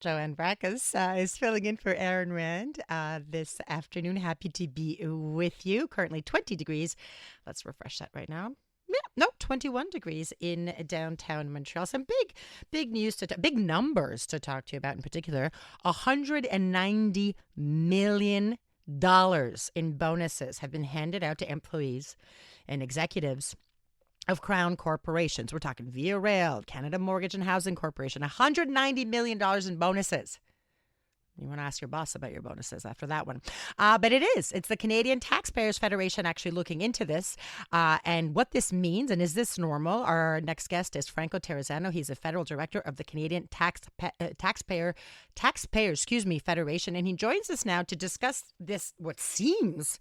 Joanne Brackus is filling in for Aaron Rand this afternoon. Happy to be with you. Currently 20 degrees. Let's refresh that right now. Yeah, no, 21 degrees in downtown Montreal. Some big news big numbers to talk to you about in particular. $190 million in bonuses have been handed out to employees and executives of Crown corporations. We're talking Via Rail, Canada Mortgage and Housing Corporation, $190 million in bonuses. You want to ask your boss about your bonuses after that one. But it's the Canadian Taxpayers Federation actually looking into this and what this means. And is this normal? Our next guest is Franco Terrazzano. He's a federal director of the Canadian Taxpayers Federation. And he joins us now to discuss this, what seems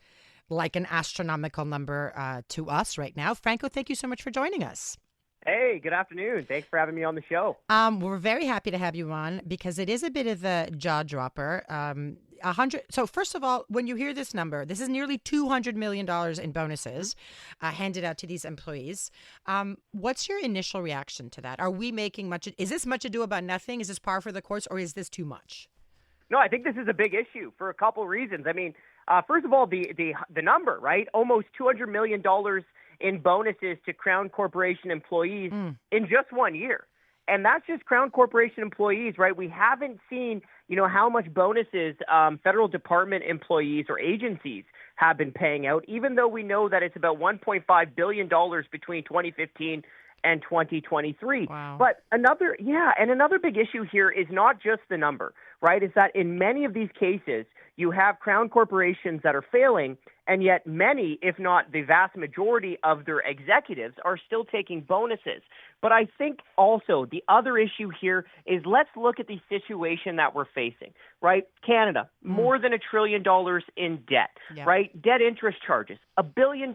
like an astronomical number to us right now. Franco, thank you so much for joining us. Hey, good afternoon. Thanks for having me on the show. We're very happy to have you on because it is a bit of a jaw dropper. 100. So first of all, when you hear this number, this is nearly $200 million in bonuses handed out to these employees. What's your initial reaction to that? Are we making much? Is this much ado about nothing? Is this par for the course, or is this too much? No, I think this is a big issue for a couple of reasons. I mean, first of all, the number, right? Almost $200 million in bonuses to Crown Corporation employees in just 1 year. And that's just Crown Corporation employees, right? We haven't seen, how much bonuses federal department employees or agencies have been paying out, even though we know that it's about $1.5 billion between 2015 and 2023. Wow. But another big issue here is not just the number, right? Is that in many of these cases, you have Crown corporations that are failing, and yet many, if not the vast majority of their executives are still taking bonuses. But I think also the other issue here is let's look at the situation that we're facing, right? Canada, more than $1 trillion in debt, right? Debt interest charges, $1 billion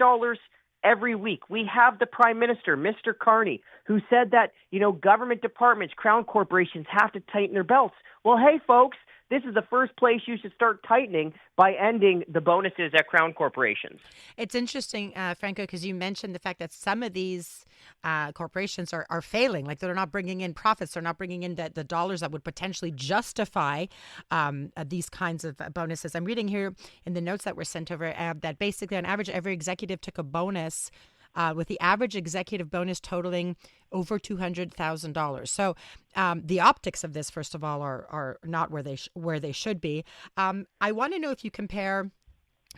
every week. We have the Prime Minister, Mr. Carney, who said that, government departments, Crown corporations have to tighten their belts. Well, hey, folks, this is the first place you should start tightening by ending the bonuses at Crown corporations. It's interesting, Franco, because you mentioned the fact that some of these corporations are failing. Like they're not bringing in profits. They're not bringing in the dollars that would potentially justify these kinds of bonuses. I'm reading here in the notes that were sent over that basically on average, every executive took a bonus with the average executive bonus totaling over $200,000. So the optics of this, first of all, are not where they should be. I want to know if you compare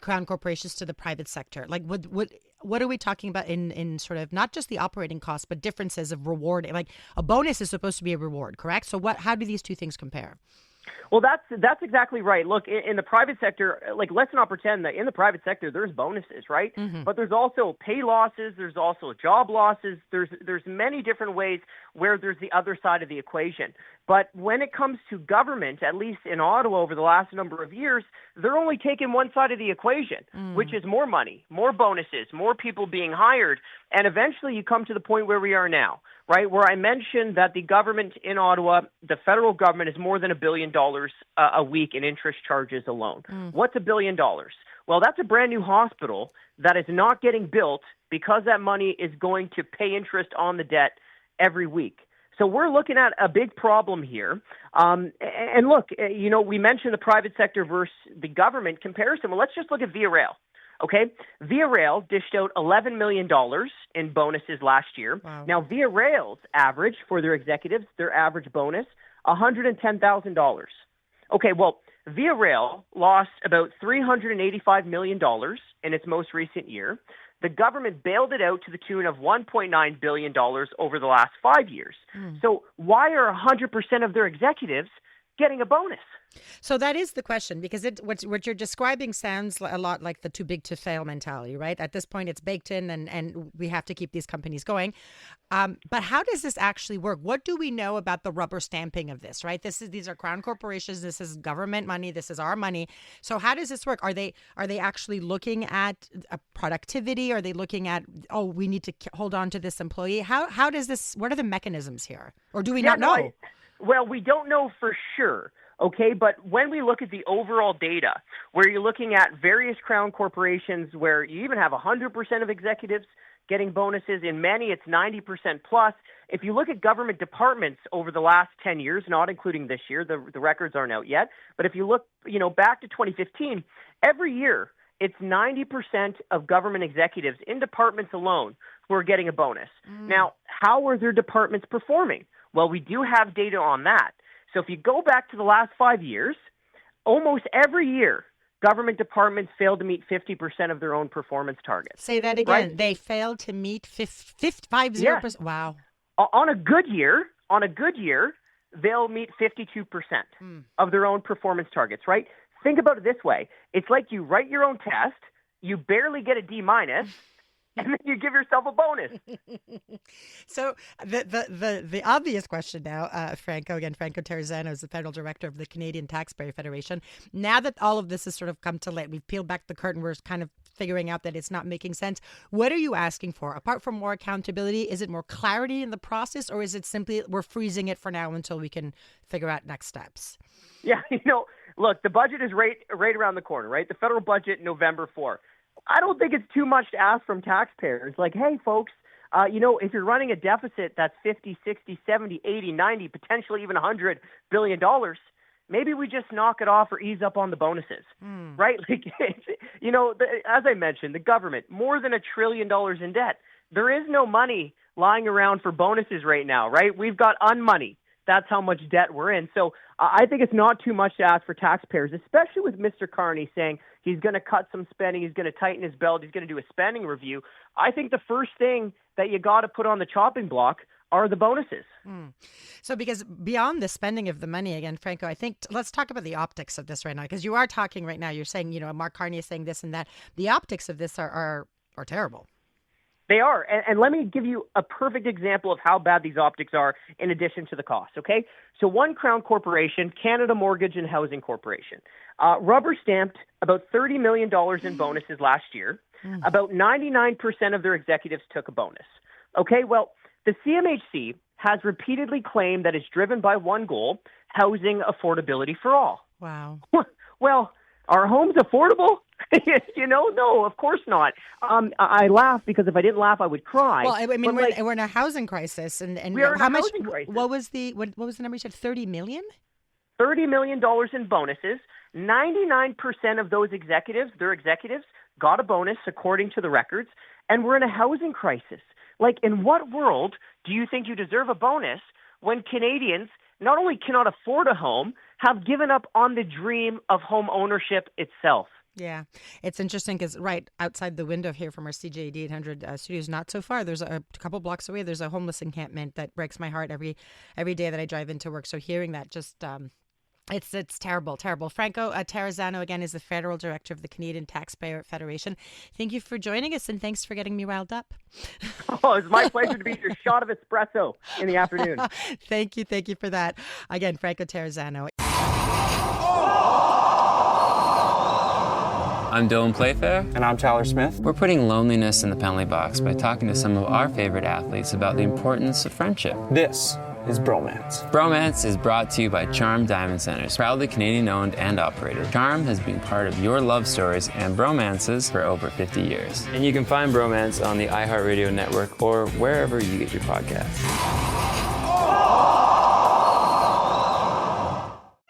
Crown corporations to the private sector. Like, what are we talking about in sort of not just the operating costs, but differences of reward? Like a bonus is supposed to be a reward, correct? So how do these two things compare? Well, that's exactly right. Look, in the private sector, like let's not pretend that in the private sector there's bonuses, right? Mm-hmm. But there's also pay losses, there's also job losses, there's many different ways where there's the other side of the equation. But when it comes to government, at least in Ottawa over the last number of years, they're only taking one side of the equation, which is more money, more bonuses, more people being hired, and eventually you come to the point where we are now, right, where I mentioned that the government in Ottawa, the federal government, is more than $1 billion a week in interest charges alone. What's $1 billion? Well, that's a brand new hospital that is not getting built because that money is going to pay interest on the debt every week. So we're looking at a big problem here. And look, we mentioned the private sector versus the government comparison. Well, let's just look at Via Rail. Okay, Via Rail dished out $11 million in bonuses last year. Wow. Now, Via Rail's average for their executives, their average bonus, $110,000. Okay, well, Via Rail lost about $385 million in its most recent year. The government bailed it out to the tune of $1.9 billion over the last 5 years. So why are 100% of their executives getting a bonus? So that is the question, because what you're describing sounds a lot like the too big to fail mentality, right? At this point, it's baked in and we have to keep these companies going. But how does this actually work? What do we know about the rubber stamping of this, right? These are Crown corporations. This is government money. This is our money. So how does this work? Are they actually looking at productivity? Are they looking at, we need to hold on to this employee? How does this, what are the mechanisms here? Or do we not know? Well, we don't know for sure. Okay, but when we look at the overall data, where you're looking at various Crown corporations where you even have 100% of executives getting bonuses. In many, it's 90% plus. If you look at government departments over the last 10 years, not including this year, the records aren't out yet, but if you look, back to 2015, every year it's 90% of government executives in departments alone who are getting a bonus. Now, how are their departments performing? Well, we do have data on that. So if you go back to the last 5 years, almost every year, government departments failed to meet 50% of their own performance targets. Say that again. Right? They failed to meet 50%. Yes. Wow. On a good year, they'll meet 52% of their own performance targets, right? Think about it this way. It's like you write your own test, you barely get a D-, and then you give yourself a bonus. So the obvious question now, Franco Terrazzano is the federal director of the Canadian Taxpayer Federation. Now that all of this has sort of come to light, we've peeled back the curtain, we're kind of figuring out that it's not making sense. What are you asking for? Apart from more accountability, is it more clarity in the process, or is it simply we're freezing it for now until we can figure out next steps? Yeah, look, the budget is right around the corner, right? The federal budget, November 4. I don't think it's too much to ask from taxpayers. Like, hey, folks, if you're running a deficit that's 50, 60, 70, 80, 90, potentially even $100 billion, maybe we just knock it off or ease up on the bonuses, right? Like, as I mentioned, the government, more than $1 trillion in debt. There is no money lying around for bonuses right now, right? We've got unmoney. That's how much debt we're in. So I think it's not too much to ask for taxpayers, especially with Mr. Carney saying he's going to cut some spending, he's going to tighten his belt, he's going to do a spending review. I think the first thing that you got to put on the chopping block are the bonuses. So because beyond the spending of the money, again, Franco, I think let's talk about the optics of this right now, because you are talking right now, you're saying, Mark Carney is saying this and that. The optics of this are terrible. They are. And let me give you a perfect example of how bad these optics are in addition to the cost, okay? So One Crown Corporation, Canada Mortgage and Housing Corporation, rubber stamped about $30 million in bonuses last year. About 99% of their executives took a bonus. Okay, well, the CMHC has repeatedly claimed that it's driven by one goal, housing affordability for all. Wow. Well, are homes affordable? No, of course not. I laugh because if I didn't laugh, I would cry. Well, I mean, we're in a housing crisis, and we are in how a much? Housing crisis. What was the number you said? $30 million. $30 million in bonuses. 99% of those executives got a bonus according to the records, and we're in a housing crisis. Like, in what world do you think you deserve a bonus when Canadians not only cannot afford a home, have given up on the dream of home ownership itself? Yeah, it's interesting because right outside the window here from our CJAD 800 studios, not so far, there's a couple blocks away, there's a homeless encampment that breaks my heart every day that I drive into work. So hearing that just... It's terrible. Franco Terrazzano, again, is the federal director of the Canadian Taxpayer Federation. Thank you for joining us, and thanks for getting me riled up. Oh, it's my pleasure to be your shot of espresso in the afternoon. Thank you for that. Again, Franco Terrazzano. I'm Dylan Playfair. And I'm Tyler Smith. We're putting loneliness in the penalty box by talking to some of our favorite athletes about the importance of friendship. This is Bromance. Bromance is brought to you by Charm Diamond Centers, proudly Canadian owned and operated. Charm has been part of your love stories and bromances for over 50 years. And you can find Bromance on the iHeartRadio network or wherever you get your podcasts.